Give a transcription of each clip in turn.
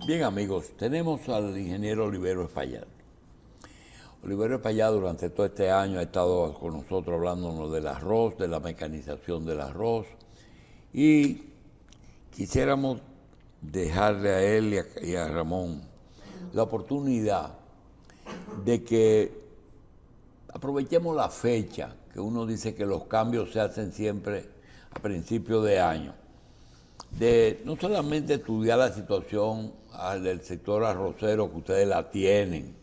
Bien, amigos, tenemos al ingeniero Olivero Espaillat. Olivero Espaillat durante todo este año ha estado con nosotros hablándonos del arroz, de la mecanización del arroz, y quisiéramos dejarle a él y a Ramón la oportunidad de que aprovechemos la fecha, que uno dice que los cambios se hacen siempre a principios de año, de no solamente estudiar la situación del sector arrocero que ustedes la tienen,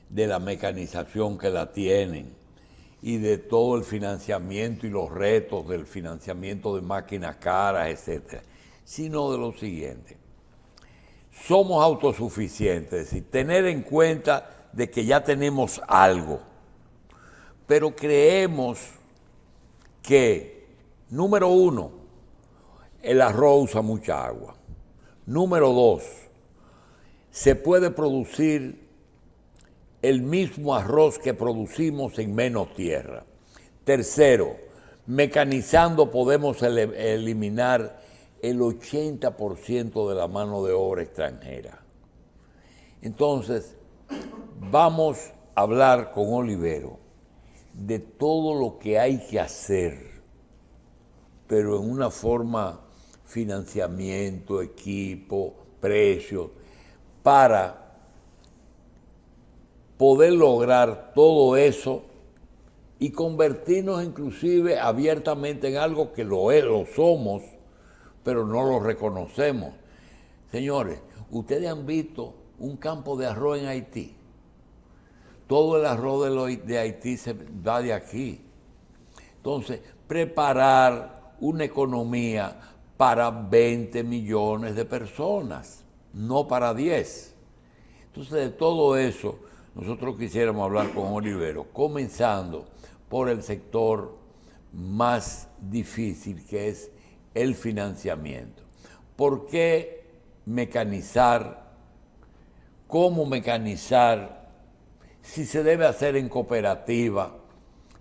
de la mecanización que la tienen y de todo el financiamiento y los retos del financiamiento de máquinas caras, etcétera, sino de lo siguiente: somos autosuficientes, es decir, tener en cuenta de que ya tenemos algo, pero creemos que, número uno, el arroz usa mucha agua. Número dos, se puede producir el mismo arroz que producimos en menos tierra. Tercero, mecanizando podemos eliminar el 80% de la mano de obra extranjera. Entonces, vamos a hablar con Olivero de todo lo que hay que hacer, pero en una forma financiamiento, equipo, precios, para poder lograr todo eso y convertirnos inclusive abiertamente en algo que lo somos, pero no lo reconocemos. Señores, ustedes han visto un campo de arroz en Haití. Todo el arroz de Haití se va de aquí. Entonces, preparar una economía para 20 millones de personas, no para 10. Entonces, de todo eso, nosotros quisiéramos hablar con Olivero, comenzando por el sector más difícil, que es el financiamiento. ¿Por qué mecanizar? ¿Cómo mecanizar? Si se debe hacer en cooperativa,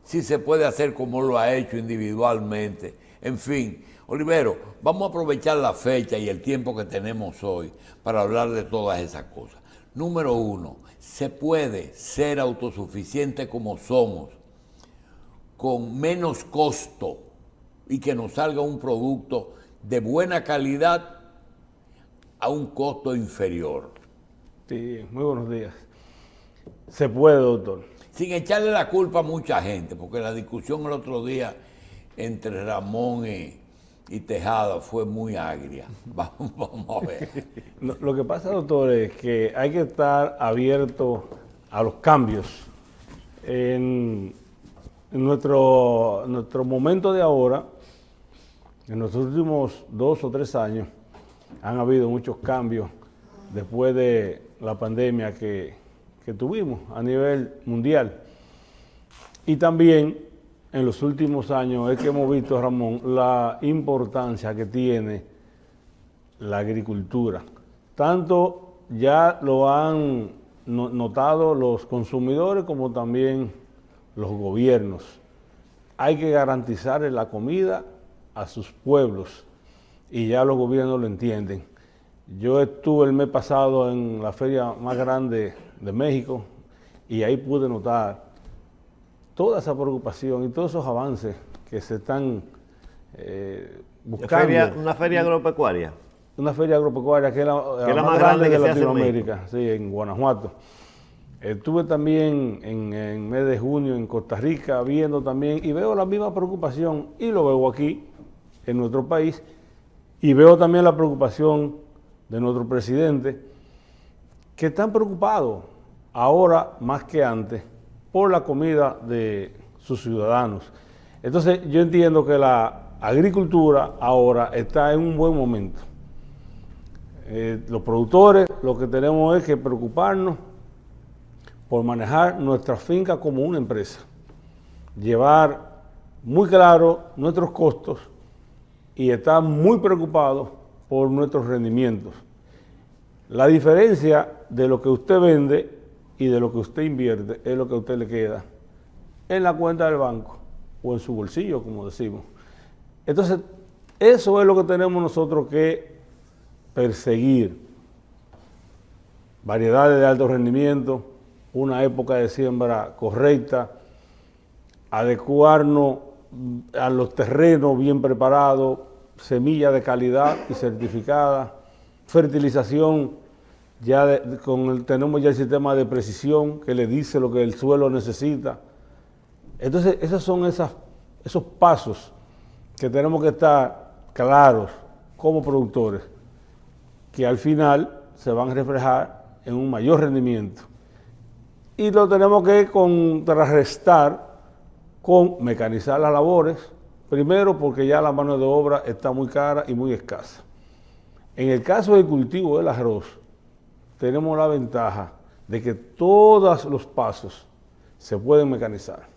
si se puede hacer como lo ha hecho individualmente. En fin, Olivero, vamos a aprovechar la fecha y el tiempo que tenemos hoy para hablar de todas esas cosas. Número uno, se puede ser autosuficiente como somos, con menos costo y que nos salga un producto de buena calidad a un costo inferior. Sí, muy buenos días. Se puede, doctor. Sin echarle la culpa a mucha gente, porque la discusión el otro día entre Ramón y Tejada fue muy agria. Vamos a ver. Lo que pasa, doctor, es que hay que estar abierto a los cambios. En nuestro momento de ahora, en los últimos 2 o 3 años, han habido muchos cambios después de la pandemia que tuvimos a nivel mundial. Y también en los últimos años es que hemos visto, Ramón, la importancia que tiene la agricultura. Tanto ya lo han notado los consumidores como también los gobiernos. Hay que garantizar la comida a sus pueblos y ya los gobiernos lo entienden. Yo estuve el mes pasado en la feria más grande de México y ahí pude notar toda esa preocupación y todos esos avances que se están buscando. Una feria agropecuaria. Una feria agropecuaria que es la más grande de Latinoamérica, sí, en Guanajuato. Estuve también en mes de junio en Costa Rica viendo también y veo la misma preocupación y lo veo aquí en nuestro país y veo también la preocupación de nuestro presidente, que están preocupados ahora más que antes por la comida de sus ciudadanos. Entonces yo entiendo que la agricultura ahora está en un buen momento. Los productores lo que tenemos es que preocuparnos por manejar nuestra finca como una empresa, llevar muy claro nuestros costos y estar muy preocupados por nuestros rendimientos. La diferencia de lo que usted vende y de lo que usted invierte es lo que a usted le queda en la cuenta del banco o en su bolsillo, como decimos. Entonces, eso es lo que tenemos nosotros que perseguir. variedades de alto rendimiento, una época de siembra correcta, adecuarnos a los terrenos bien preparados, semilla de calidad y certificada, fertilización, tenemos ya el sistema de precisión que le dice lo que el suelo necesita. Entonces, esos son esos pasos que tenemos que estar claros como productores, que al final se van a reflejar en un mayor rendimiento. Y lo tenemos que contrarrestar con mecanizar las labores, primero porque ya la mano de obra está muy cara y muy escasa. En el caso del cultivo del arroz, tenemos la ventaja de que todos los pasos se pueden mecanizar.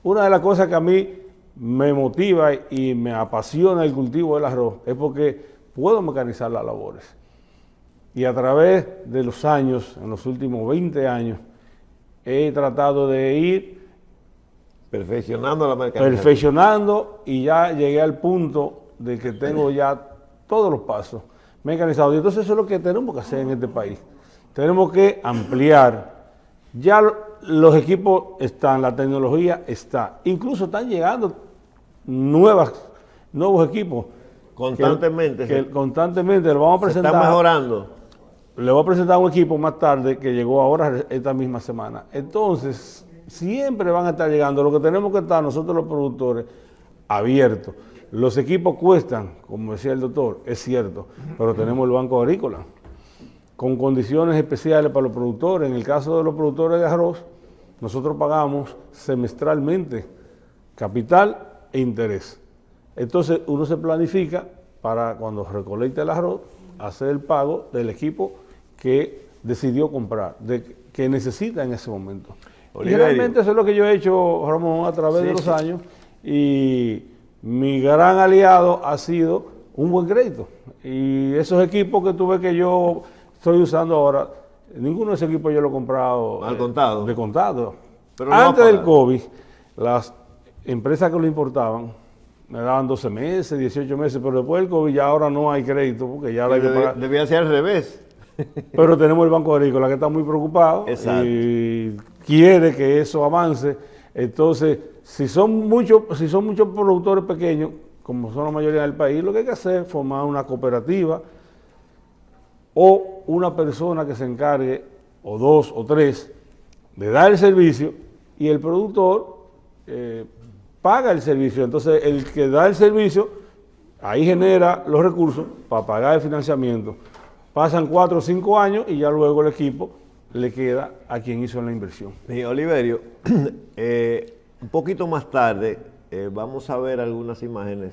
Una de las cosas que a mí me motiva y me apasiona el cultivo del arroz es porque puedo mecanizar las labores. Y a través de los años, en los últimos 20 años, he tratado de ir perfeccionando la mecanización. Perfeccionando, y ya llegué al punto de que tengo ya todos los pasos mecanizados. Y entonces eso es lo que tenemos que hacer en este país. Tenemos que ampliar. Ya los equipos están, la tecnología está. Incluso están llegando nuevos equipos. Constantemente. Constantemente lo vamos a presentar. Se está mejorando. Le voy a presentar un equipo más tarde que llegó ahora esta misma semana. Entonces, siempre van a estar llegando. Lo que tenemos que estar nosotros los productores abiertos. Los equipos cuestan, como decía el doctor, es cierto, pero tenemos el Banco Agrícola con condiciones especiales para los productores. En el caso de los productores de arroz, nosotros pagamos semestralmente capital e interés. Entonces uno se planifica para cuando recolecte el arroz, hacer el pago del equipo que decidió comprar, que necesita en ese momento. Oliverio. Y realmente eso es lo que yo he hecho, Ramón, a través de los años, y mi gran aliado ha sido un buen crédito. Y esos equipos que tuve que yo estoy usando ahora, ninguno de esos equipos yo lo he comprado al contado. De contado. Pero antes del COVID, las empresas que lo importaban me daban 12 meses, 18 meses, pero después del COVID ya ahora no hay crédito, porque ya hay que pagar. Debía ser al revés. Pero tenemos el Banco Agrícola que está muy preocupado. Exacto. Y quiere que eso avance. Entonces, si son muchos productores pequeños, como son la mayoría del país, lo que hay que hacer es formar una cooperativa o una persona que se encargue, o dos o tres, de dar el servicio, y el productor paga el servicio. Entonces, el que da el servicio, ahí genera los recursos para pagar el financiamiento. Pasan 4 o 5 años y ya luego el equipo le queda a quien hizo la inversión. Sí, Oliverio, un poquito más tarde vamos a ver algunas imágenes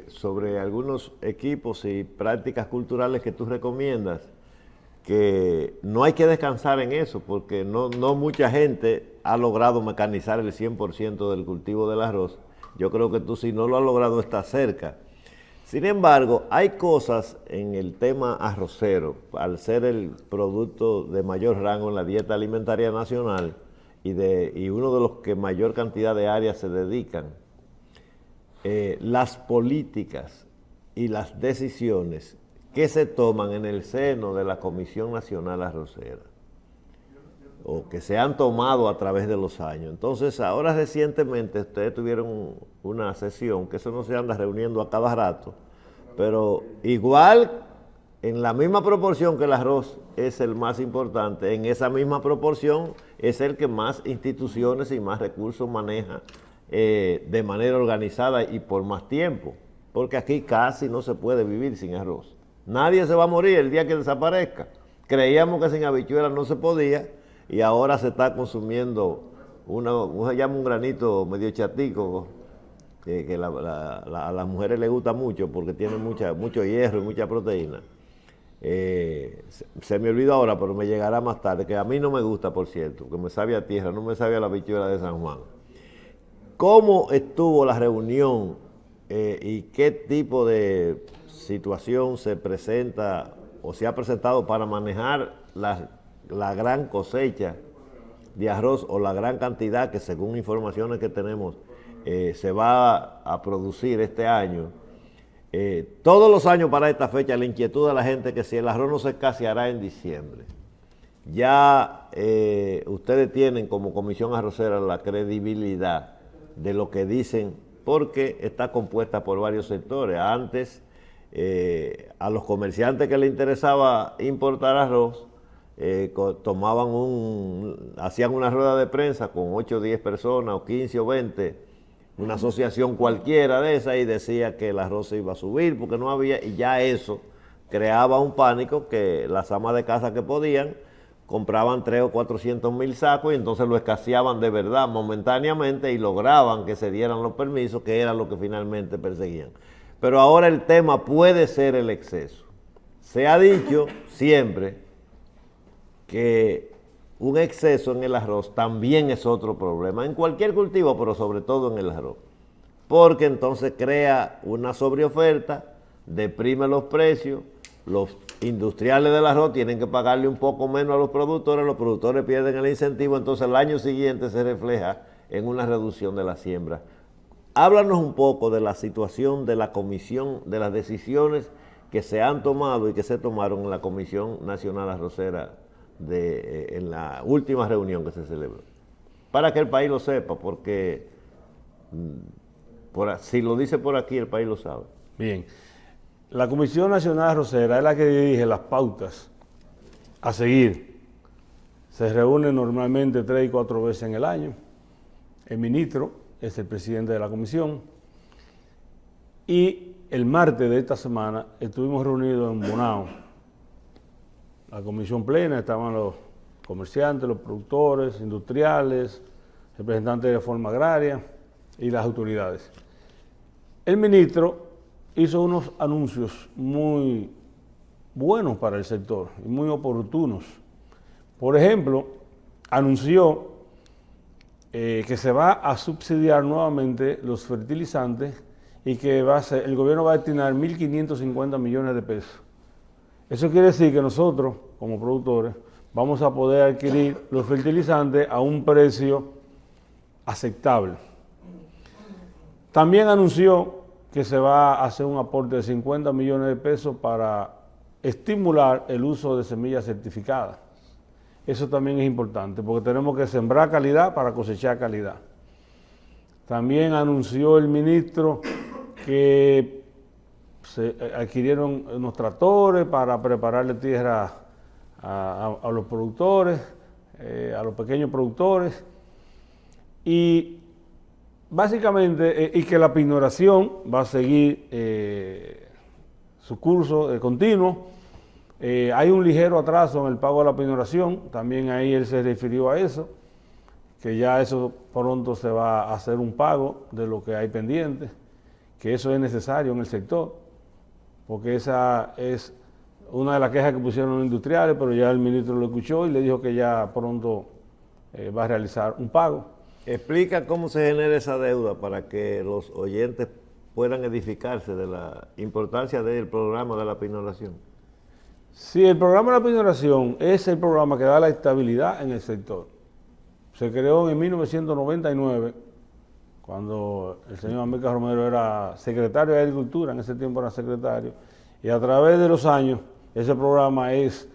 sobre algunos equipos y prácticas culturales que tú recomiendas, que no hay que descansar en eso, porque no mucha gente ha logrado mecanizar el 100% del cultivo del arroz. Yo creo que tú, si no lo has logrado, estás cerca. Sin embargo, hay cosas en el tema arrocero, al ser el producto de mayor rango en la dieta alimentaria nacional y uno de los que mayor cantidad de áreas se dedican, las políticas y las decisiones que se toman en el seno de la Comisión Nacional Arrocera, o que se han tomado a través de los años. Entonces, ahora recientemente ustedes tuvieron una sesión, que eso no se anda reuniendo a cada rato, pero igual, en la misma proporción que el arroz es el más importante, en esa misma proporción es el que más instituciones y más recursos maneja de manera organizada y por más tiempo, porque aquí casi no se puede vivir sin arroz. Nadie se va a morir el día que desaparezca. Creíamos que sin habichuelas no se podía, y ahora se está consumiendo se llama un granito medio chatico, que a las mujeres les gusta mucho porque tiene mucho hierro y mucha proteína. Se me olvidó ahora, pero me llegará más tarde, que a mí no me gusta, por cierto, que me sabe a tierra, no me sabe a la habichuela de San Juan. ¿Cómo estuvo la reunión y qué tipo de situación se presenta o se ha presentado para manejar la gran cosecha de arroz, o la gran cantidad que, según informaciones que tenemos, se va a producir este año, Todos los años para esta fecha la inquietud de la gente que si el arroz no se escaseará en diciembre. Ya ustedes tienen como Comisión Arrocera la credibilidad de lo que dicen porque está compuesta por varios sectores. Antes a los comerciantes que les interesaba importar arroz hacían una rueda de prensa con 8 o 10 personas o 15 o 20, una asociación cualquiera de esas, y decía que el arroz se iba a subir porque no había, y ya eso creaba un pánico que las amas de casa que podían compraban 300 o 400 mil sacos y entonces lo escaseaban de verdad momentáneamente y lograban que se dieran los permisos, que era lo que finalmente perseguían. Pero ahora el tema puede ser el exceso. Se ha dicho siempre que un exceso en el arroz también es otro problema, en cualquier cultivo, pero sobre todo en el arroz, porque entonces crea una sobreoferta, deprime los precios, los industriales del arroz tienen que pagarle un poco menos a los productores pierden el incentivo, entonces el año siguiente se refleja en una reducción de la siembra. Háblanos un poco de la situación de la comisión, de las decisiones que se han tomado y que se tomaron en la Comisión Nacional Arrocera en la última reunión que se celebró, para que el país lo sepa, porque si lo dice por aquí, el país lo sabe. Bien, la Comisión Nacional Arrocera es la que dirige las pautas a seguir. Se reúne normalmente 3 y 4 veces en el año. El ministro es el presidente de la comisión. Y el martes de esta semana estuvimos reunidos en Bonao. La comisión plena, estaban los comerciantes, los productores, industriales, representantes de reforma agraria y las autoridades. El ministro hizo unos anuncios muy buenos para el sector y muy oportunos. Por ejemplo, anunció que se va a subsidiar nuevamente los fertilizantes y que el gobierno va a destinar 1.550 millones de pesos. Eso quiere decir que nosotros, como productores, vamos a poder adquirir los fertilizantes a un precio aceptable. También anunció que se va a hacer un aporte de 50 millones de pesos para estimular el uso de semillas certificadas. Eso también es importante, porque tenemos que sembrar calidad para cosechar calidad. También anunció el ministro que se adquirieron unos tractores para prepararle tierra a los productores, a los pequeños productores, y básicamente, y que la pignoración va a seguir su curso continuo. Hay un ligero atraso en el pago de la pignoración, también ahí él se refirió a eso, que ya eso pronto se va a hacer un pago de lo que hay pendiente, que eso es necesario en el sector, porque esa es una de las quejas que pusieron los industriales, pero ya el ministro lo escuchó y le dijo que ya pronto va a realizar un pago. Explica cómo se genera esa deuda para que los oyentes puedan edificarse de la importancia del programa de la pignoración. Sí, el programa de la pignoración es el programa que da la estabilidad en el sector. Se creó en 1999, cuando el señor Amílcar Romero era secretario de Agricultura, en ese tiempo era secretario, y a través de los años, ese programa es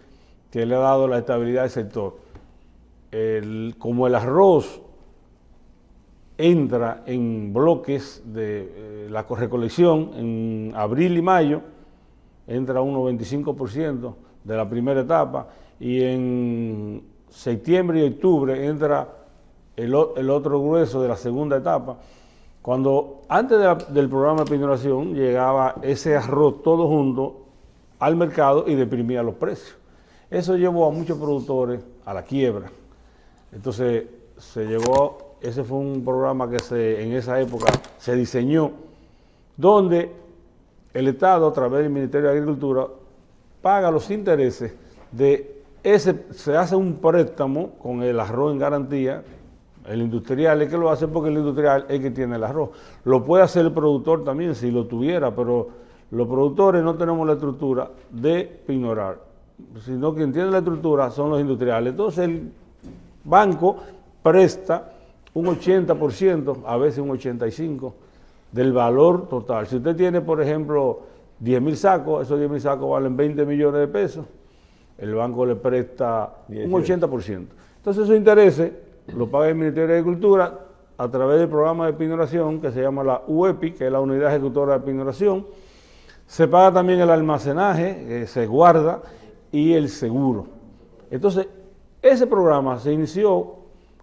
que le ha dado la estabilidad al sector. Como el arroz entra en bloques de la recolección en abril y mayo, entra un 95% de la primera etapa, y en septiembre y octubre entra el otro grueso de la segunda etapa. Cuando antes del programa de pignoración llegaba ese arroz todo junto al mercado y deprimía los precios. Eso llevó a muchos productores a la quiebra. Entonces ese fue un programa que en esa época se diseñó, donde el Estado, a través del Ministerio de Agricultura, paga los intereses de se hace un préstamo con el arroz en garantía. El industrial es que lo hace porque el industrial es que tiene el arroz. Lo puede hacer el productor también si lo tuviera, pero los productores no tenemos la estructura de pignorar, sino quien tiene la estructura son los industriales. Entonces el banco presta un 80%, a veces un 85%, del valor total. Si usted tiene, por ejemplo, 10.000 sacos, esos 10.000 sacos valen 20 millones de pesos, el banco le presta un 80%. Entonces esos intereses los paga el Ministerio de Agricultura a través del programa de pinoración que se llama la UEPI, que es la Unidad Ejecutora de Pinoración. Se paga también el almacenaje, que se guarda, y el seguro. Entonces, ese programa se inició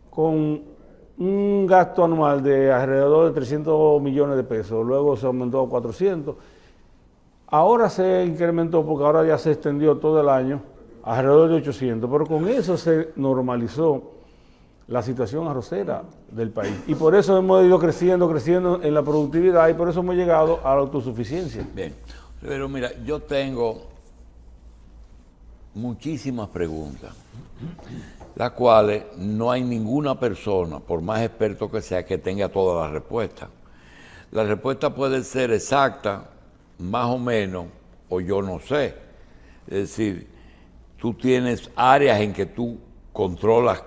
con un gasto anual de alrededor de 300 millones de pesos, luego se aumentó a 400. Ahora se incrementó porque ahora ya se extendió todo el año alrededor de 800, pero con eso se normalizó la situación arrocera del país. Y por eso hemos ido creciendo en la productividad y por eso hemos llegado a la autosuficiencia. Bien, pero mira, yo tengo muchísimas preguntas, las cuales no hay ninguna persona, por más experto que sea, que tenga todas las respuestas. La respuesta puede ser exacta, más o menos, o yo no sé. Es decir, tú tienes áreas en que tú controlas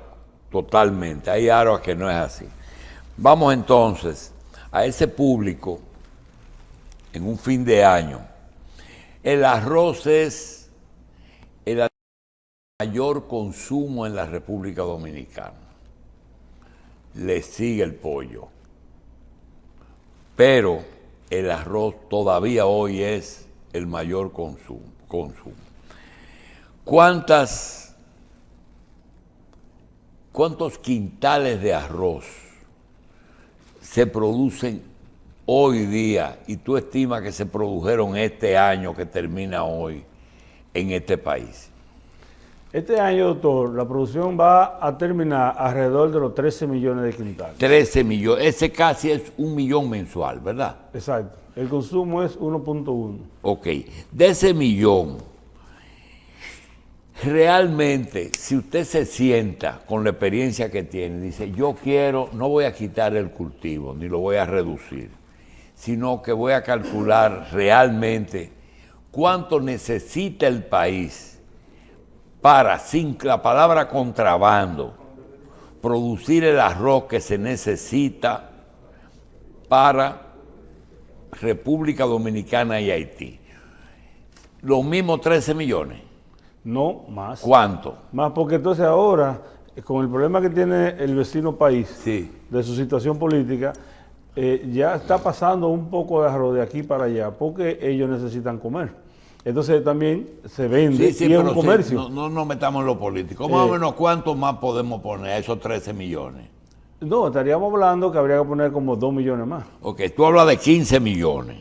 totalmente, hay áreas que no es así. Vamos entonces a ese público en un fin de año. El arroz es el mayor consumo en la República Dominicana. Le sigue el pollo. Pero el arroz todavía hoy es el mayor consumo. ¿Cuántos quintales de arroz se producen hoy día y tú estimas que se produjeron este año que termina hoy en este país? Este año, doctor, la producción va a terminar alrededor de los 13 millones de quintales. 13 millones, ese casi es 1 millón mensual, ¿verdad? Exacto, el consumo es 1.1. Ok, de ese millón, realmente, si usted se sienta con la experiencia que tiene, dice, yo quiero, no voy a quitar el cultivo, ni lo voy a reducir, sino que voy a calcular realmente cuánto necesita el país para, sin la palabra contrabando, producir el arroz que se necesita para República Dominicana y Haití. Los mismos 13 millones. No, más. ¿Cuánto? Más porque entonces ahora, con el problema que tiene el vecino país, Sí. de su situación política, ya está pasando un poco de arroz de aquí para allá, porque ellos necesitan comer. Entonces también se vende y es un comercio. No nos metamos en lo político. Más o menos, ¿cuánto más podemos poner a esos 13 millones? No, estaríamos hablando que habría que poner como 2 millones más. Ok, tú hablas de 15 millones.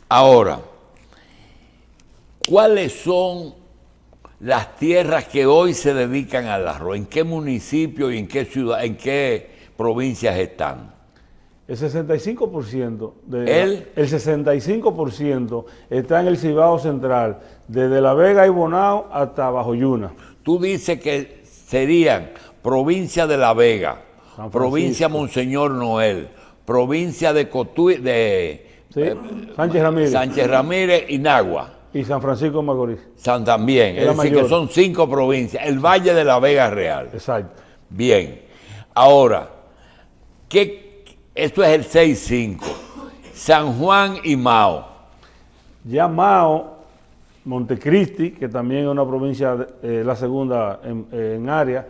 Ahora, ¿cuáles son las tierras que hoy se dedican al arroz? ¿En qué municipio y en qué ciudad, en qué provincias están? El 65%, el 65% está en el Cibao Central, desde La Vega y Bonao hasta Bajo Yuna. Tú dices que serían provincia de La Vega, provincia Monseñor Noel, provincia de Sánchez Ramírez y Nagua. Y San Francisco de Macorís. También, es decir, que son 5 provincias. El Valle de la Vega Real. Exacto. Bien. Ahora, esto es el 6-5. San Juan y Mao. Ya Mao, Montecristi, que también es una provincia, la segunda en área,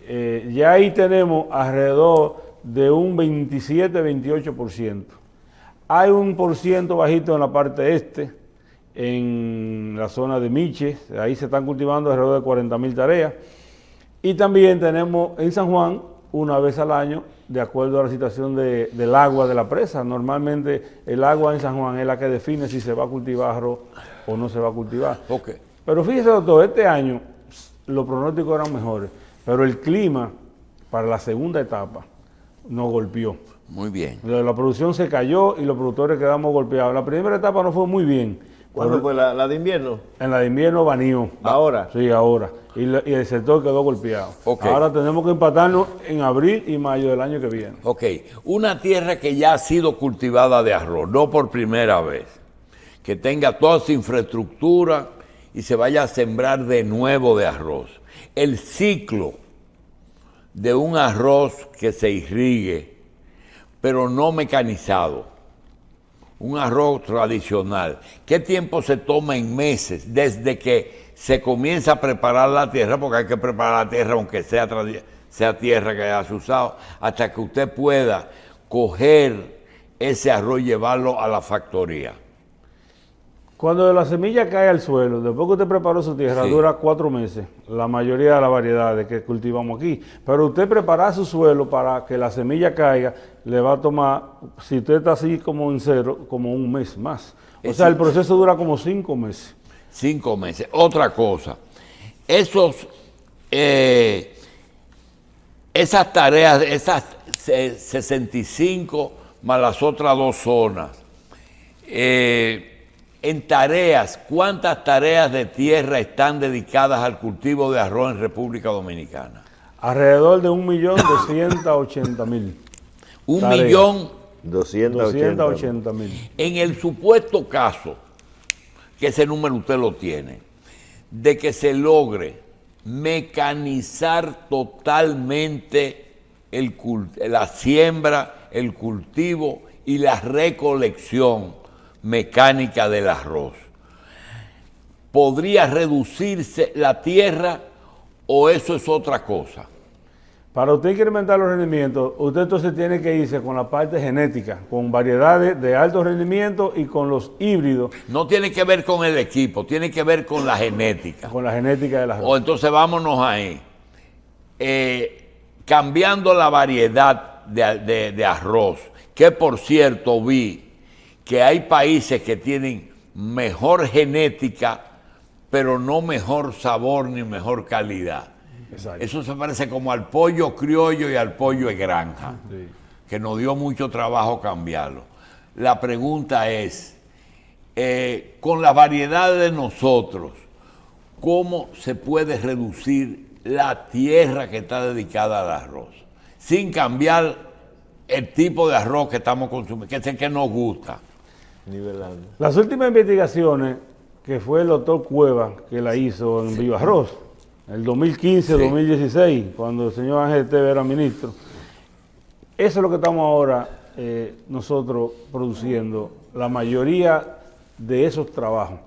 ya ahí tenemos alrededor de un 27-28%. Hay un % bajito en la parte este, en la zona de Miches, ahí se están cultivando alrededor de 40.000 tareas. Y también tenemos en San Juan, una vez al año, de acuerdo a la situación del agua de la presa. Normalmente el agua en San Juan es la que define si se va a cultivar arroz o no se va a cultivar. Okay. Pero fíjese, doctor, este año los pronósticos eran mejores, pero el clima para la segunda etapa nos golpeó. Muy bien. La producción se cayó y los productores quedamos golpeados. La primera etapa no fue muy bien. ¿Cuándo fue la de invierno? En la de invierno baneó. ¿Ahora? Sí, ahora. Y el sector quedó golpeado. Okay. Ahora tenemos que empatarnos en abril y mayo del año que viene. Ok, una tierra que ya ha sido cultivada de arroz, no por primera vez, que tenga toda su infraestructura y se vaya a sembrar de nuevo de arroz. El ciclo de un arroz que se irrigue, pero no mecanizado, un arroz tradicional, ¿qué tiempo se toma en meses desde que se comienza a preparar la tierra, porque hay que preparar la tierra aunque sea tierra que hayas usado, hasta que usted pueda coger ese arroz y llevarlo a la factoría? Cuando la semilla cae al suelo, después que usted preparó su tierra, Sí. dura 4 meses, la mayoría de las variedades que cultivamos aquí. Pero usted preparar su suelo para que la semilla caiga, le va a tomar, si usted está así como en cero, como un mes más. O sea, el proceso dura como 5 meses. 5 meses. Otra cosa, esas tareas, esas 65 más las otras 2 zonas, en tareas, ¿cuántas tareas de tierra están dedicadas al cultivo de arroz en República Dominicana? Alrededor de 1.280.000. 280. 280.000. En el supuesto caso, que ese número usted lo tiene, de que se logre mecanizar totalmente la siembra, el cultivo y la recolección mecánica del arroz, ¿podría reducirse la tierra o eso es otra cosa? Para usted incrementar los rendimientos, usted entonces tiene que irse con la parte genética, con variedades de alto rendimiento y con los híbridos. No tiene que ver con el equipo, tiene que ver con la genética. Con la genética de las O entonces vámonos ahí. Cambiando la variedad de arroz, que por cierto vi que hay países que tienen mejor genética, pero no mejor sabor ni mejor calidad. Exacto. Eso se parece como al pollo criollo y al pollo de granja, Sí. que nos dio mucho trabajo cambiarlo. La pregunta es, con la variedad de nosotros, ¿cómo se puede reducir la tierra que está dedicada al arroz? Sin cambiar el tipo de arroz que estamos consumiendo, que es el que nos gusta. Nivelando. Las últimas investigaciones, que fue el doctor Cueva que la hizo en Viva Arroz, el 2015-2016, cuando el señor Ángel Esteve era ministro, eso es lo que estamos ahora nosotros produciendo, la mayoría de esos trabajos,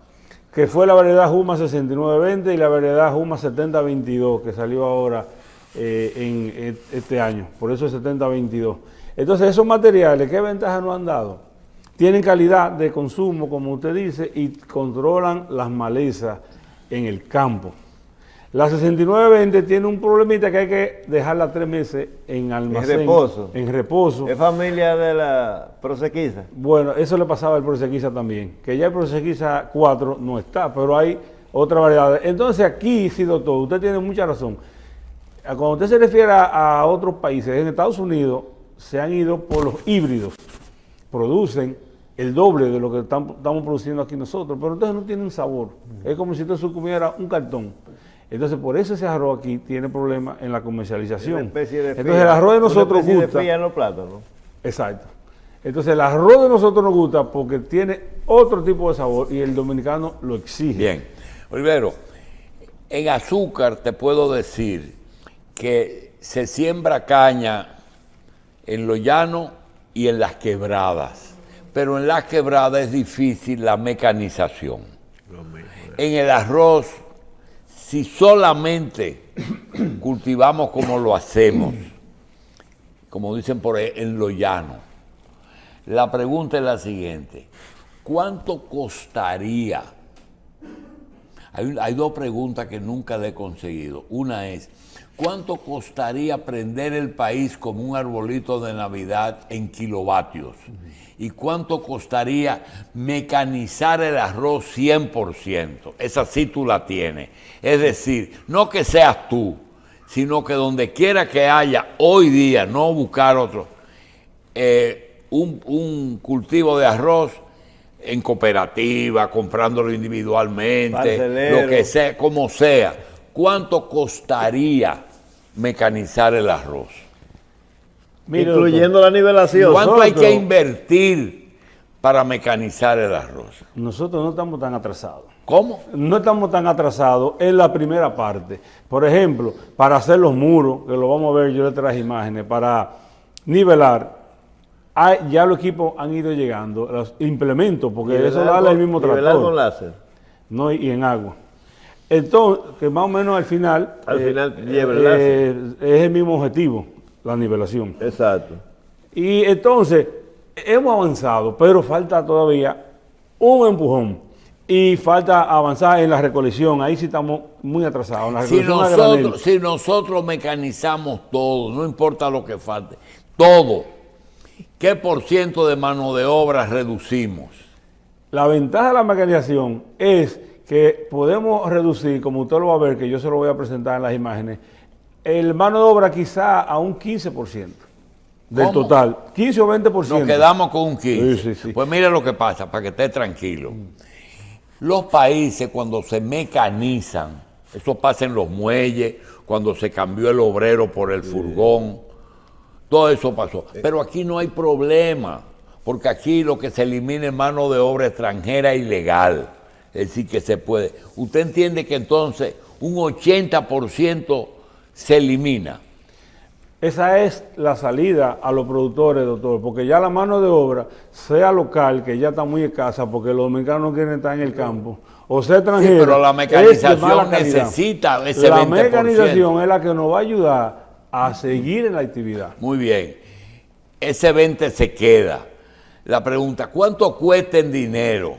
que fue la variedad Juma 6920 y la variedad Juma 7022, que salió ahora en este año, por eso es 7022. Entonces, esos materiales, ¿qué ventaja nos han dado? Tienen calidad de consumo, como usted dice, y controlan las malezas en el campo. La 6920 tiene un problemita que hay que dejarla 3 meses en almacén. En reposo. ¿Es familia de la Prosequisa? Bueno, eso le pasaba al Prosequisa también, que ya el Prosequisa 4 no está, pero hay otra variedad. Entonces aquí, sí, doctor, usted tiene mucha razón. Cuando usted se refiere a otros países, en Estados Unidos se han ido por los híbridos. Producen el doble de lo que estamos produciendo aquí nosotros, pero entonces no tienen sabor. Es como si usted se comiera un cartón. Entonces, por eso ese arroz aquí tiene problemas en la comercialización. Entonces, el arroz de nosotros gusta. De fría en los plátanos. Exacto. Entonces, el arroz de nosotros nos gusta porque tiene otro tipo de sabor y el dominicano lo exige. Bien. Olivero, en azúcar te puedo decir que se siembra caña en lo llano y en las quebradas. Pero en las quebradas es difícil la mecanización. En el arroz, si solamente cultivamos como lo hacemos, como dicen por ahí, en lo llano, la pregunta es la siguiente: ¿cuánto costaría? Hay 2 preguntas que nunca le he conseguido. Una es, ¿cuánto costaría prender el país como un arbolito de Navidad en kilovatios? ¿Y cuánto costaría mecanizar el arroz 100%? Esa sí tú la tienes. Es decir, no que seas tú, sino que donde quiera que haya hoy día, no buscar otro, un cultivo de arroz en cooperativa, comprándolo individualmente, Parcelero. lo que sea, como sea. ¿Cuánto costaría mecanizar el arroz? Mire, Incluyendo la nivelación. ¿Cuánto hay que invertir para mecanizar el arroz? Nosotros no estamos tan atrasados. ¿Cómo? No estamos tan atrasados en la primera parte. Por ejemplo, para hacer los muros, que lo vamos a ver, yo le traje imágenes, para nivelar, ya los equipos han ido llegando, los implementos, porque eso da el mismo tractor. con láser. No, y en agua. Entonces, que más o menos al final lleva el láser. Es el mismo objetivo, la nivelación. Exacto. Y entonces, hemos avanzado, pero falta todavía un empujón. Y falta avanzar en la recolección. Ahí sí estamos muy atrasados. En la si nosotros mecanizamos todo, no importa lo que falte, todo, ¿qué % de mano de obra reducimos? La ventaja de la mecanización es que podemos reducir, como usted lo va a ver, que yo se lo voy a presentar en las imágenes, el mano de obra quizá a un 15% del ¿Cómo? Total. 15 o 20%. Nos quedamos con un 15%. Sí. Pues mire lo que pasa, para que esté tranquilo. Los países cuando se mecanizan, eso pasa en los muelles, cuando se cambió el obrero por el furgón, todo eso pasó. Pero aquí no hay problema, porque aquí lo que se elimina es mano de obra extranjera ilegal. Es decir, que se puede. Usted entiende que entonces un 80% se elimina. Esa es la salida a los productores, doctor, porque ya la mano de obra, sea local, que ya está muy escasa, porque los dominicanos no quieren estar en el campo, o sea extranjera. Sí, pero la mecanización necesita ese 20%. La mecanización es la que nos va a ayudar a seguir en la actividad. Muy bien. Ese 20% se queda. La pregunta, ¿cuánto cuesta en dinero?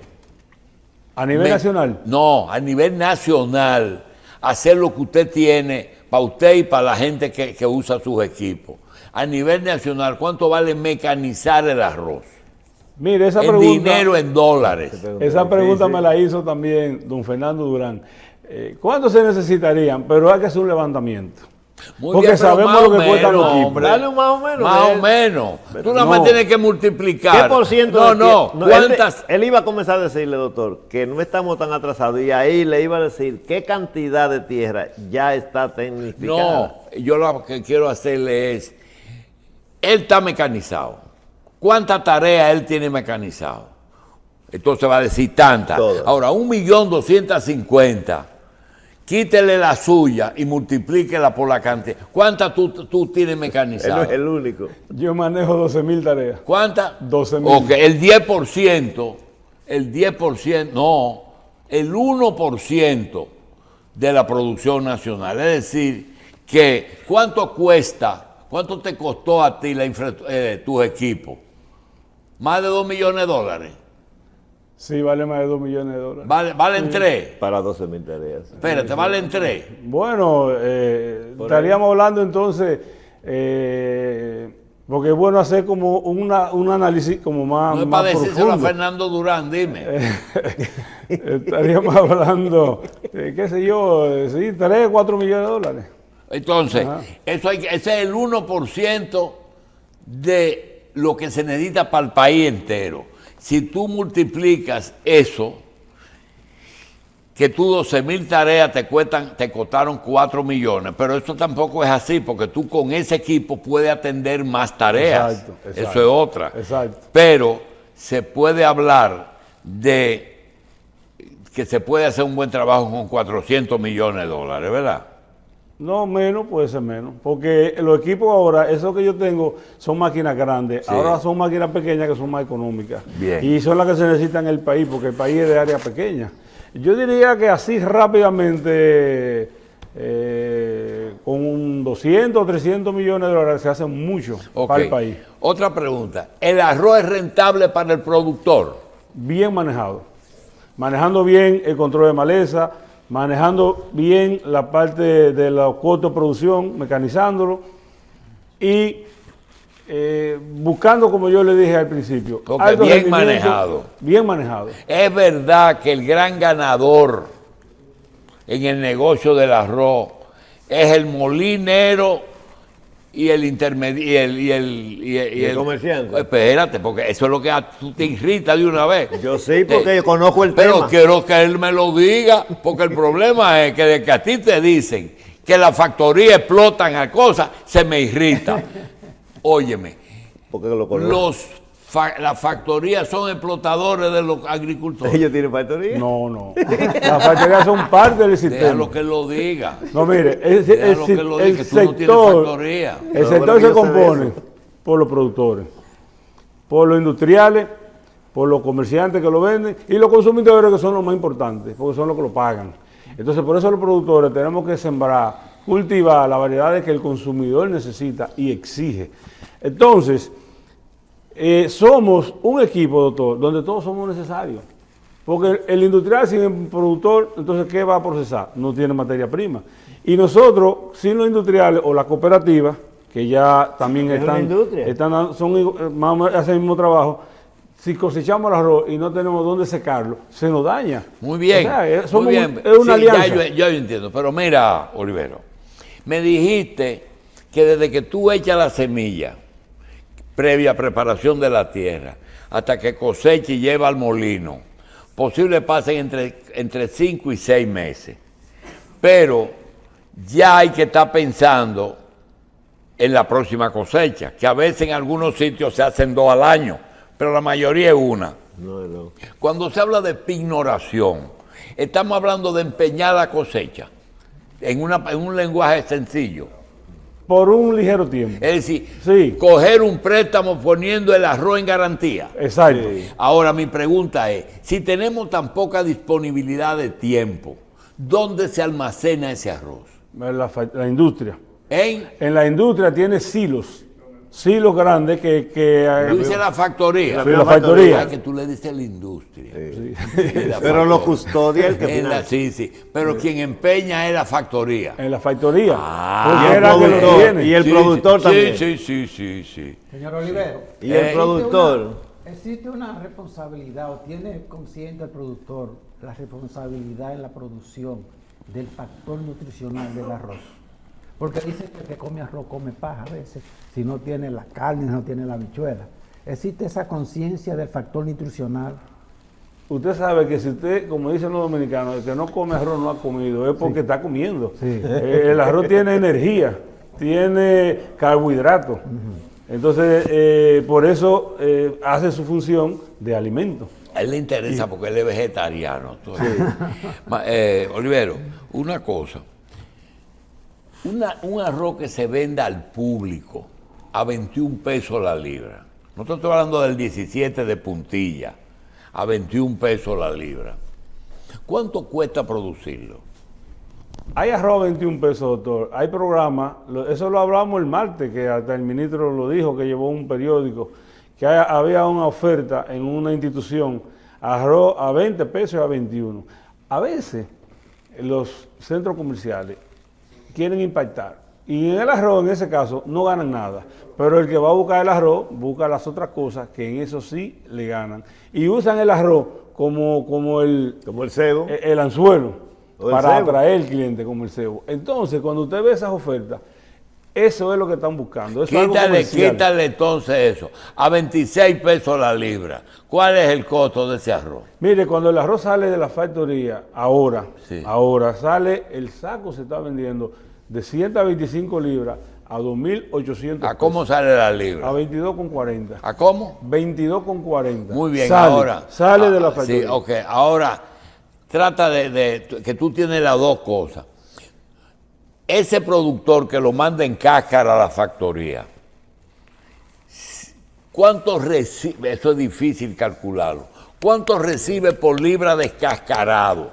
¿A nivel nacional? No, a nivel nacional, hacer lo que usted tiene para usted y para la gente que usa sus equipos. A nivel nacional, ¿cuánto vale mecanizar el arroz? Mire, esa en pregunta... dinero, en dólares. Esa pregunta me la hizo también don Fernando Durán. ¿Cuánto se necesitarían? Pero hay que hacer un levantamiento. Muy porque bien, sabemos lo que cuesta los equipos. Dale un más o menos. Más o menos. Tú nada más tienes que multiplicar. ¿Qué por ciento? No. ¿Cuántas? Él iba a comenzar a decirle, doctor, que no estamos tan atrasados. Y ahí le iba a decir qué cantidad de tierra ya está tecnificada. No, yo lo que quiero hacerle es, él está mecanizado. ¿Cuántas tareas él tiene mecanizado? Entonces va a decir tantas. Todas. Ahora, 1.250.000. Quítele la suya y multiplíquela por la cantidad. ¿Cuántas tú tienes mecanizadas? Él no es el único. Yo manejo 12.000 tareas. ¿Cuántas? 12.000. Ok, el 10%, no, el 1% de la producción nacional. Es decir, que ¿cuánto te costó a ti tus equipos? ¿Más de $2 millones? Sí, vale más de $2 millones. ¿Valen 3? Para 12.000 tareas. Espérate, ¿valen 3? Bueno, estaríamos hablando entonces, porque es bueno hacer como un análisis como más No es más para decírselo profundo. a Fernando Durán, dime. Estaríamos hablando, qué sé yo, sí, 3 o 4 millones de dólares. Entonces, ese es el 1% de lo que se necesita para el país entero. Si tú multiplicas eso, que tú 12.000 tareas te costaron 4 millones, pero eso tampoco es así, porque tú con ese equipo puedes atender más tareas. Exacto. Eso es otra. Exacto. Pero se puede hablar de que se puede hacer un buen trabajo con 400 millones de dólares, ¿verdad? No, menos, puede ser menos. Porque los equipos ahora, esos que yo tengo, son máquinas grandes. Sí. Ahora son máquinas pequeñas que son más económicas. Bien. Y son las que se necesitan en el país, porque el país es de área pequeña. Yo diría que así rápidamente, con un 200 o 300 millones de dólares, se hace mucho para el país. Otra pregunta. ¿El arroz es rentable para el productor? Bien manejado. Manejando bien el control de maleza, manejando bien la parte de los costos de producción, mecanizándolo y buscando, como yo le dije al principio, alto bien manejado. Bien manejado. Es verdad que el gran ganador en el negocio del arroz es el molinero y el intermediario y el comerciante. Espérate, porque eso es lo que tú te irrita de una vez. Yo sí, porque yo conozco el Pero tema. quiero que él me lo diga, porque el problema es que de que a ti te dicen que la factoría explotan a cosas, se me irrita. Óyeme, Porque lo conozco. las factorías son explotadores de los agricultores. ¿Ellos tienen factoría? No. Las factorías son parte del sistema. Déjalo que lo diga. No, mire, Déjalo que lo diga, que tú no tienes factoría. El sector se compone por los productores. por los industriales, por los comerciantes que lo venden y los consumidores, que son los más importantes, porque son los que lo pagan. Entonces, por eso los productores tenemos que sembrar, cultivar las variedades que el consumidor necesita y exige. Entonces, somos un equipo, doctor, donde todos somos necesarios. Porque el industrial sin el productor, entonces, ¿qué va a procesar? No tiene materia prima. Y nosotros, sin los industriales o las cooperativas, que ya también hacen el mismo trabajo, si cosechamos el arroz y no tenemos dónde secarlo, se nos daña. Muy bien, o sea, es muy bien. Es una alianza. Ya yo entiendo, pero mira, Olivero, me dijiste que desde que tú echas la semilla, previa preparación de la tierra, hasta que cosecha y lleva al molino, posible pasen entre 5 y 6 meses. Pero ya hay que estar pensando en la próxima cosecha, que a veces en algunos sitios se hacen 2 al año, pero la mayoría es una. No. Cuando se habla de pignoración, estamos hablando de empeñar la cosecha en un lenguaje sencillo. Por un ligero tiempo. Es decir, sí, coger un préstamo poniendo el arroz en garantía. Exacto. Sí. Ahora mi pregunta es, si tenemos tan poca disponibilidad de tiempo, ¿dónde se almacena ese arroz? La industria. En la industria tiene silos grandes tú dices la factoría. Sí, la factoría. Ay, que tú le dices la industria. Sí. La Pero lo factoría. custodia el que financia. Sí, pero quien empeña es la factoría. En la factoría. Y el productor, y el productor también. Sí. Señor Olivero, Y el productor. ¿existe una responsabilidad o tiene consciente el productor la responsabilidad en la producción del factor nutricional del arroz? Porque dice que el que come arroz come paja a veces, si no tiene la carne, no tiene la habichuela. ¿Existe esa conciencia del factor nutricional? Usted sabe que si usted, como dicen los dominicanos, el que no come arroz no ha comido, es porque está comiendo. Sí. El arroz tiene energía, tiene carbohidratos. Entonces, por eso hace su función de alimento. A él le interesa porque él es vegetariano. Olivero, una cosa. Un arroz que se venda al público a 21 pesos la libra. No te estoy hablando del 17 de puntilla, a 21 pesos la libra. ¿Cuánto cuesta producirlo? Hay arroz a 21 pesos, doctor. Hay programas, eso lo hablamos el martes, que hasta el ministro lo dijo, que llevó un periódico, que había una oferta en una institución, arroz a 20 pesos y a 21. A veces los centros comerciales quieren impactar. Y en el arroz, en ese caso, no ganan nada. Pero el que va a buscar el arroz, busca las otras cosas que en eso sí le ganan. Y usan el arroz como el cebo. El anzuelo para cebo. atraer al cliente, como el cebo. Entonces, cuando usted ve esas ofertas, eso es lo que están buscando. Quítale entonces eso. A 26 pesos la libra. ¿Cuál es el costo de ese arroz? Mire, cuando el arroz sale de la factoría, ahora sale, el saco se está vendiendo de 125 libras a 2.800 pesos. ¿A cómo sale la libra? A 22,40. ¿A cómo? 22,40. Muy bien, sale, ahora. Sale de la factoría. Sí, ok. Ahora, trata de que tú tienes las dos cosas. Ese productor que lo manda en cáscara a la factoría, ¿cuánto recibe? Eso es difícil calcularlo. ¿Cuánto recibe por libra descascarado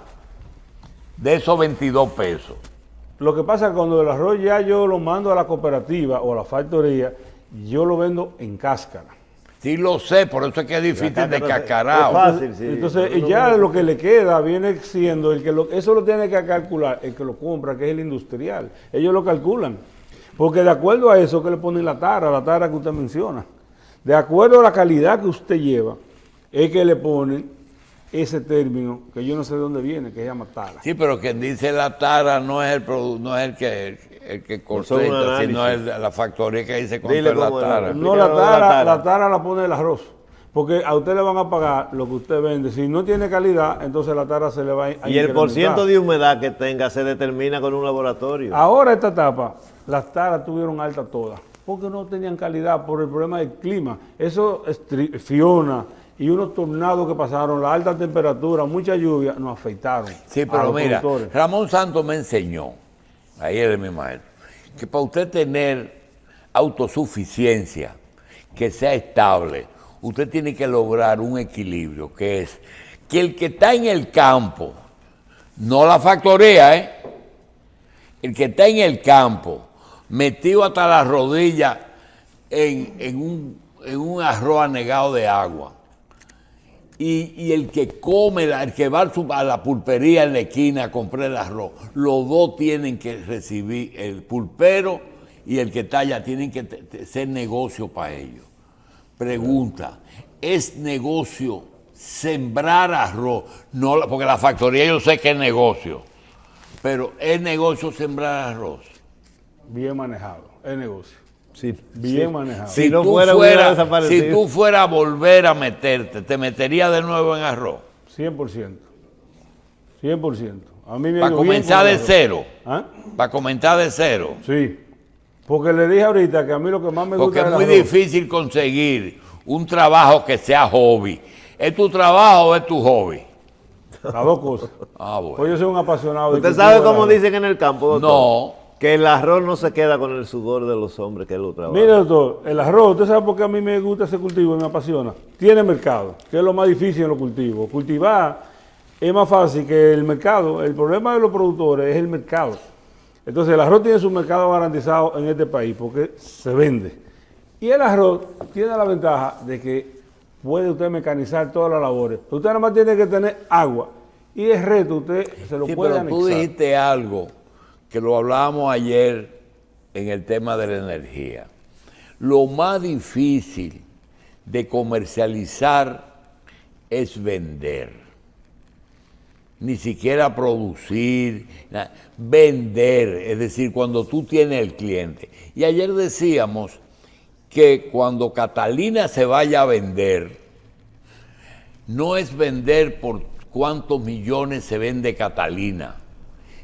de esos 22 pesos? Lo que pasa es que cuando el arroz ya yo lo mando a la cooperativa o a la factoría, yo lo vendo en cáscara. Sí lo sé, por eso es que es difícil descascarado. Es fácil, sí. Entonces ya lo que le queda viene siendo, eso lo tiene que calcular el que lo compra, que es el industrial. Ellos lo calculan. Porque de acuerdo a eso que le ponen la tara que usted menciona, de acuerdo a la calidad que usted lleva, es que le ponen ese término, que yo no sé de dónde viene, que se llama tara. Sí, pero quien dice la tara no es el que cosecha, sino la factoría que dice cuánto es la tara. No, la tara la pone el arroz. Porque a usted le van a pagar lo que usted vende. Si no tiene calidad, entonces la tara se le va a incrementar. Y el porciento de humedad que tenga se determina con un laboratorio. Ahora esta etapa, las taras tuvieron alta todas, porque no tenían calidad por el problema del clima. Eso, Fiona y unos tornados que pasaron, la alta temperatura, mucha lluvia, nos afectaron. Sí, pero mira, Ramón Santos me enseñó, ahí él es mi maestro, que para usted tener autosuficiencia que sea estable, usted tiene que lograr un equilibrio, que es que el que está en el campo, no la factoría, el que está en el campo, metido hasta las rodillas en un arroz anegado de agua, y el que come, el que va a la pulpería en la esquina a comprar el arroz, los dos tienen que recibir, el pulpero y el que está allá tienen que ser negocio para ellos. Pregunta, ¿es negocio sembrar arroz? No, porque la factoría yo sé que es negocio, pero ¿es negocio sembrar arroz? Bien manejado, es negocio. Sí, bien manejado. Si no fuera desaparecido. Si tú fueras a volver a meterte, ¿te meterías de nuevo en arroz? 100%. 100%. A mí me ¿Para comenzar de cero? ¿Ah? ¿Para comenzar de cero? Sí. Porque le dije ahorita que a mí lo que más me gusta Porque es del muy arroz. difícil conseguir un trabajo que sea hobby. ¿Es tu trabajo o es tu hobby? Las dos cosas. Ah, bueno. Pues yo soy un apasionado de ¿Usted cultivo sabe del cómo arroz. dicen en el campo, doctor? No. Que el arroz no se queda con el sudor de los hombres que lo trabajan. Mire, doctor, el arroz, ¿usted sabe por qué a mí me gusta ese cultivo y me apasiona? Tiene mercado, que es lo más difícil en los cultivos. Cultivar es más fácil que el mercado. El problema de los productores es el mercado. Entonces, el arroz tiene su mercado garantizado en este país porque se vende. Y el arroz tiene la ventaja de que puede usted mecanizar todas las labores. Usted nada más tiene que tener agua. Y el resto usted se lo Sí, puede pero anexar. tú dijiste algo que lo hablábamos ayer en el tema de la energía. Lo más difícil de comercializar es vender. Ni siquiera producir, vender, es decir, cuando tú tienes el cliente. Y ayer decíamos que cuando Catalina se vaya a vender, no es vender por cuántos millones se vende Catalina,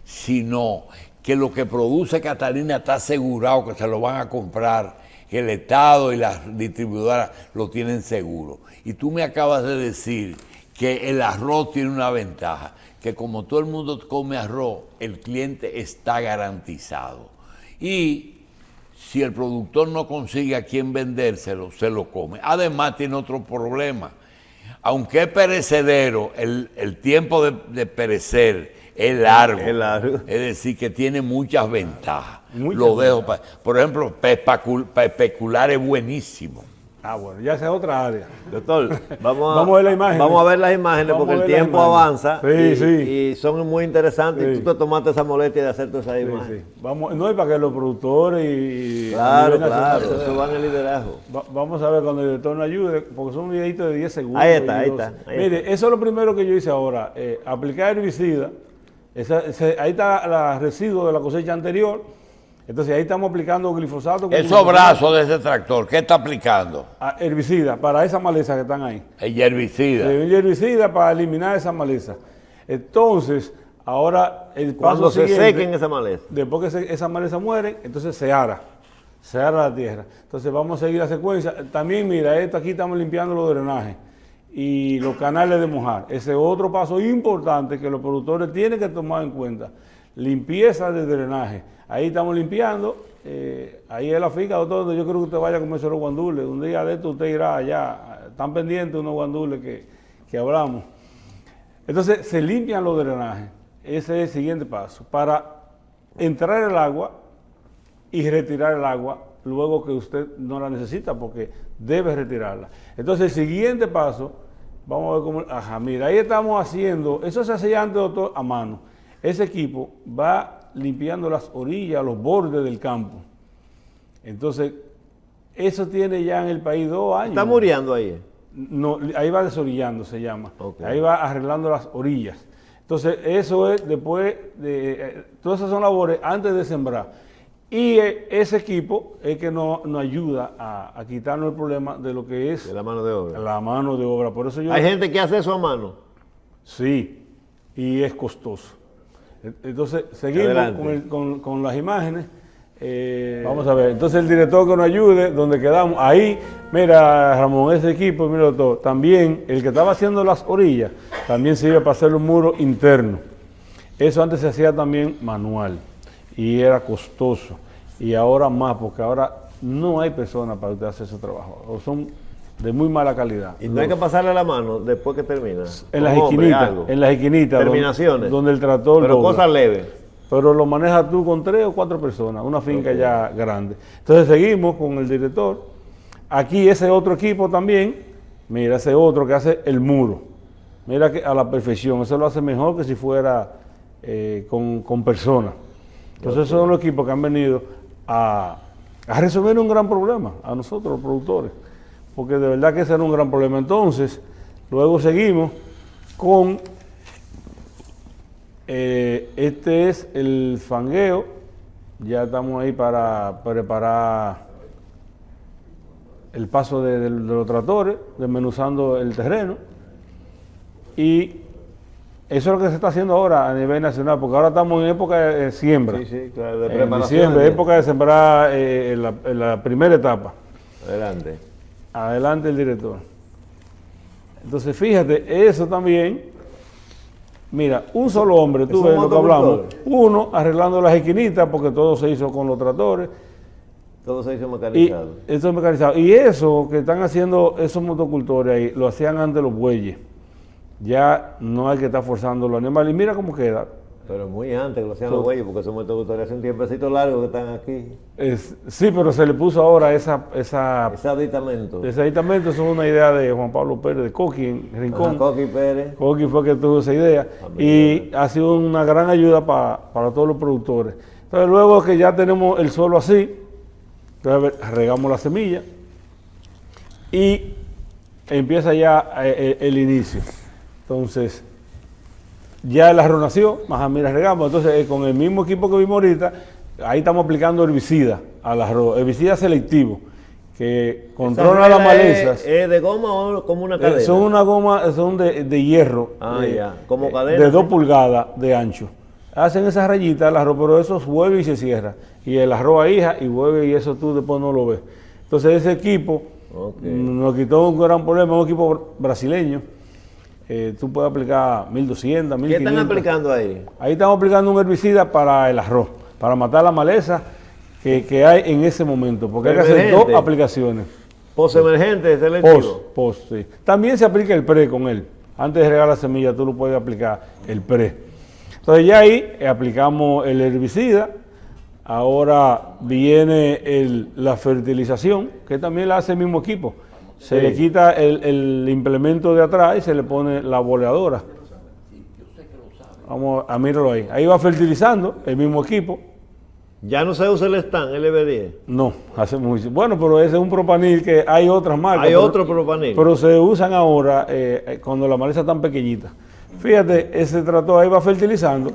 sino que lo que produce Catalina está asegurado que se lo van a comprar, que el Estado y las distribuidoras lo tienen seguro. Y tú me acabas de decir que el arroz tiene una ventaja, que como todo el mundo come arroz, el cliente está garantizado. Y si el productor no consigue a quien vendérselo, se lo come. Además tiene otro problema. Aunque es perecedero, el tiempo de perecer es largo. Es largo. Es decir, que tiene muchas ventajas. Muchas Lo dejo por ejemplo, para especular es buenísimo. Ah, bueno, ya esa es otra área. Doctor, vamos Vamos a ver las imágenes. Vamos a ver las imágenes Vamos porque a el ver las tiempo imágenes. avanza Sí, y son muy interesantes. Sí. Y tú te tomaste esa molestia de hacer todas esas Sí, imágenes. sí. Vamos, no es para que los productores y a Claro, nivel nacional claro, se eso va en el liderazgo. vamos a ver cuando el director nos ayude, porque son videitos de 10 segundos. Ahí está, y ahí 12. está, ahí Mire, eso es lo primero que yo hice ahora, aplicar herbicida. Ahí está el residuo de la cosecha anterior. Entonces ahí estamos aplicando glifosato. con Esos brazos de ese tractor, ¿qué está aplicando? herbicida para esas malezas que están ahí. El herbicida. El herbicida para eliminar esa maleza. Entonces, ahora el paso Cuando se siguiente, sequen esa maleza. después que esas malezas mueren, entonces se ara la tierra. Entonces vamos a seguir la secuencia. También mira, esto aquí estamos limpiando los drenajes y los canales de mojar. Ese es otro paso importante que los productores tienen que tomar en cuenta. Limpieza de drenaje. Ahí estamos limpiando. Ahí es la finca, doctor, donde yo creo que usted vaya a comerse los guandules. Un día de esto usted irá allá. Están pendientes unos guandules que hablamos. Entonces se limpian los drenajes. Ese es el siguiente paso. Para entrar el agua y retirar el agua luego que usted no la necesita porque debe retirarla. Entonces el siguiente paso, vamos a ver cómo... Ajá, mira, ahí estamos haciendo, eso se hacía antes, doctor, a mano. Ese equipo va limpiando las orillas, los bordes del campo. Entonces, eso tiene ya en el país 2 años. Está muriendo ahí. No, ahí va desorillando, se llama. Okay. Ahí va arreglando las orillas. Entonces, eso es después de... todas esas son labores antes de sembrar. Y ese equipo es que nos ayuda a quitarnos el problema de lo que es De la mano de obra. la mano de obra. Por eso yo... Hay gente que hace eso a mano. Sí, y es costoso. Entonces, seguimos con las imágenes. Vamos a ver, entonces el director que nos ayude, donde quedamos, ahí, mira Ramón, ese equipo, mira doctor, también el que estaba haciendo las orillas, también sirve para hacer un muro interno. Eso antes se hacía también manual y era costoso. Y ahora más, porque ahora no hay personas para usted hacer ese trabajo. O son de muy mala calidad. Y no hay que pasarle la mano después que termina. En las esquinitas. Terminaciones. Donde el tractor pero dobla. cosas leves. Pero lo manejas tú con 3 o 4 personas, una finca ya grande. Entonces seguimos con el director. Aquí ese otro equipo también, mira, ese otro que hace el muro. Mira que a la perfección, eso lo hace mejor que si fuera con personas. Entonces esos son los equipos que han venido a resolver un gran problema a nosotros, los productores. Porque de verdad que ese era un gran problema. Entonces, luego seguimos con... este es el fangueo, ya estamos ahí para preparar el paso de los tractores, desmenuzando el terreno, y eso es lo que se está haciendo ahora a nivel nacional, porque ahora estamos en época de siembra, Sí, claro, de en preparación. diciembre, época de sembrar en la primera etapa. Adelante el director. Entonces fíjate, eso también. Mira, un solo hombre, tú ves lo que hablamos, uno arreglando las esquinitas porque todo se hizo con los tractores. Todo se hizo mecanizado. Eso es mecanizado. Y eso que están haciendo esos motocultores ahí, lo hacían antes los bueyes. Ya no hay que estar forzando los animales. Y mira cómo queda. Pero muy antes que lo hacían los bueyes, porque esos motocultores hace un tiempecito largo que están aquí. Sí, pero se le puso ahora ese aditamento. Ese aditamento, eso es una idea de Juan Pablo Pérez de Coqui en Rincón. Coqui Pérez. Coqui fue que tuvo esa idea y ha sido una gran ayuda para todos los productores. Entonces luego que ya tenemos el suelo así, entonces regamos la semilla y empieza ya el inicio. Entonces ya el arroz nació, más mira regamos, entonces con el mismo equipo que vimos ahorita, ahí estamos aplicando herbicida al arroz, herbicida selectivo, que controla las malezas. ¿Es de goma o como una cadena? Son una goma, son de hierro, como cadena. De 2 pulgadas de ancho. Hacen esas rayitas al arroz, pero eso vuelve y se cierra. Y el arroz ahí y vuelve y eso tú después no lo ves. Entonces ese equipo nos quitó un gran problema, un equipo brasileño. Tú puedes aplicar 1200, 1500. ¿Qué están aplicando ahí? Ahí estamos aplicando un herbicida para el arroz, para matar la maleza que hay en ese momento, porque hay que hacer 2 aplicaciones. Post-emergente, selectivo. Post, sí. También se aplica el pre con él. Antes de regar la semilla, tú lo puedes aplicar el pre. Entonces ya ahí aplicamos el herbicida. Ahora viene la fertilización, que también la hace el mismo equipo. Se le quita el implemento de atrás y se le pone la boleadora. Vamos a mirarlo ahí. Ahí va fertilizando el mismo equipo. ¿Ya no se usa el stand, el EB10? No, hace mucho. Bueno, pero ese es un propanil que hay otras marcas. Hay otro propanil. Pero se usan ahora cuando la maleza es tan pequeñita. Fíjate, ese tractor ahí va fertilizando,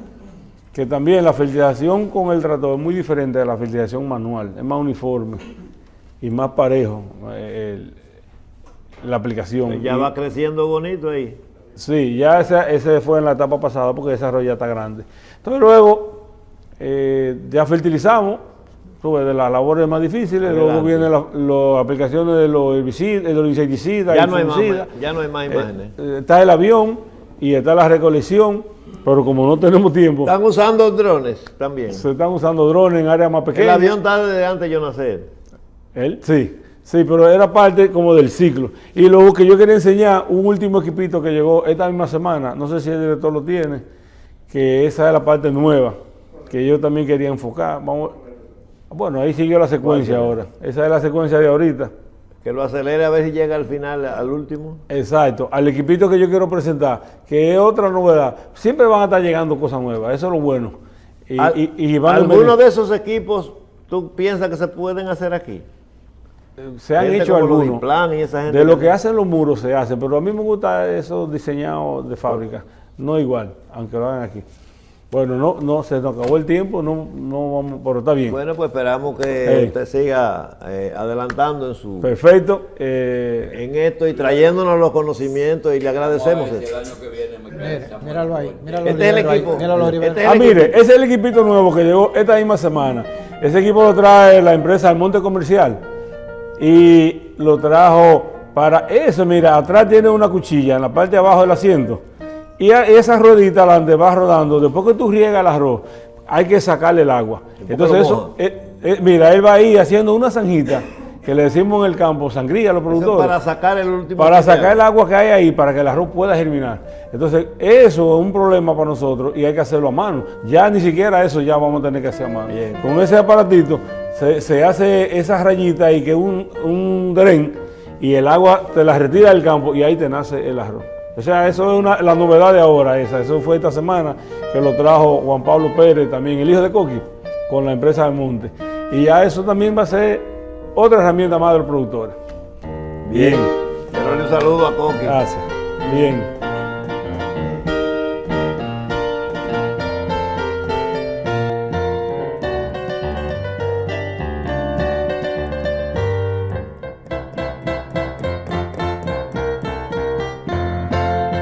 que también la fertilización con el tractor es muy diferente de la fertilización manual. Es más uniforme y más parejo la aplicación. Ya va creciendo bonito ahí. Sí, ya ese fue en la etapa pasada porque ese arroz ya está grande. Entonces luego ya fertilizamos, de las labores más difíciles, luego vienen las aplicaciones de los herbicidas, de los insecticidas. Ya no hay más imágenes. Está el avión y está la recolección, pero como no tenemos tiempo. ¿Están usando drones también? Se están usando drones en áreas más pequeñas. El avión está desde antes de yo nacer. ¿Él? Sí, pero era parte como del ciclo. Y lo que yo quería enseñar, un último equipito que llegó esta misma semana, no sé si el director lo tiene, que esa es la parte nueva, que yo también quería enfocar. Bueno, ahí siguió la secuencia ahora. Esa es la secuencia de ahorita. Que lo acelere a ver si llega al final, al último. Exacto, al equipito que yo quiero presentar, que es otra novedad. Siempre van a estar llegando cosas nuevas, eso es lo bueno. ¿Algunos de esos equipos tú piensas que se pueden hacer aquí? Se han hecho algunos. De lo que hacen los muros se hace, pero a mí me gusta eso diseñado de fábrica, no igual, aunque lo hagan aquí. Bueno, no se nos acabó el tiempo, no vamos, pero está bien. Bueno, pues esperamos que usted siga adelantando en su... Perfecto. En esto y trayéndonos los conocimientos y le agradecemos eso. Míralo ahí, Este es el equipo. Mire, ese es el equipito nuevo que llegó esta misma semana. Ese equipo lo trae la empresa del Monte Comercial y lo trajo para eso. Mira, atrás tiene una cuchilla en la parte de abajo del asiento. Y esa ruedita donde va rodando, después que tú riegas el arroz, hay que sacarle el agua. Entonces eso, mira, él va ahí haciendo una zanjita que le decimos en el campo sangría a los productores. Eso para sacar el último. Para sacar el agua que hay ahí, para que el arroz pueda germinar. Entonces, eso es un problema para nosotros y hay que hacerlo a mano. Ya ni siquiera eso ya vamos a tener que hacer a mano. Bien. Con ese aparatito se hace esa rayita ahí que es un dren y el agua te la retira del campo y ahí te nace el arroz. O sea, eso es la novedad de ahora esa. Eso fue esta semana que lo trajo Juan Pablo Pérez, también el hijo de Coqui, con la empresa de Monte. Y ya eso también va a ser otra herramienta más del productor. Bien. Quiero darle un saludo a Coqui. Gracias. Bien.